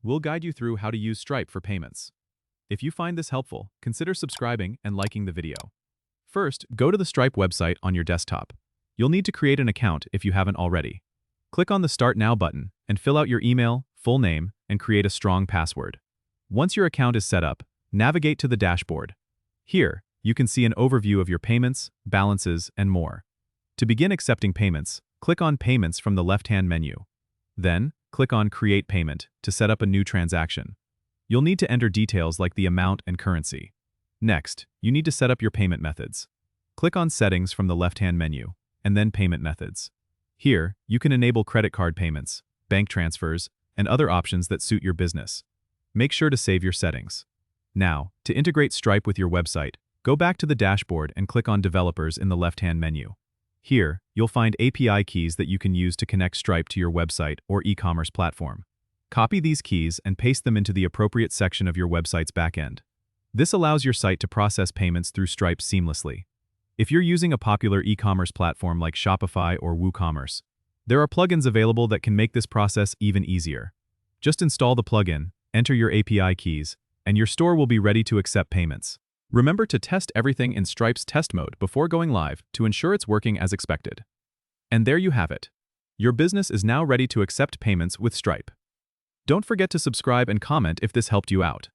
we'll guide you through how to use Stripe for payments. If you find this helpful, consider subscribing and liking the video. First, go to the Stripe website on your desktop. You'll need to create an account if you haven't already. Click on the Start Now button and fill out your email, full name, and create a strong password. Once your account is set up, navigate to the dashboard. Here, you can see an overview of your payments, balances, and more. To begin accepting payments, click on Payments from the left-hand menu. Then, click on Create Payment to set up a new transaction. You'll need to enter details like the amount and currency. Next, you need to set up your payment methods. Click on Settings from the left-hand menu, and then Payment Methods. Here, you can enable credit card payments, bank transfers, and other options that suit your business. Make sure to save your settings. Now, to integrate Stripe with your website, go back to the dashboard and click on Developers in the left-hand menu. Here, you'll find API keys that you can use to connect Stripe to your website or e-commerce platform. Copy these keys and paste them into the appropriate section of your website's backend. This allows your site to process payments through Stripe seamlessly. If you're using a popular e-commerce platform like Shopify or WooCommerce, there are plugins available that can make this process even easier. Just install the plugin, enter your API keys, and your store will be ready to accept payments. Remember to test everything in Stripe's test mode before going live to ensure it's working as expected. And there you have it. Your business is now ready to accept payments with Stripe. Don't forget to subscribe and comment if this helped you out.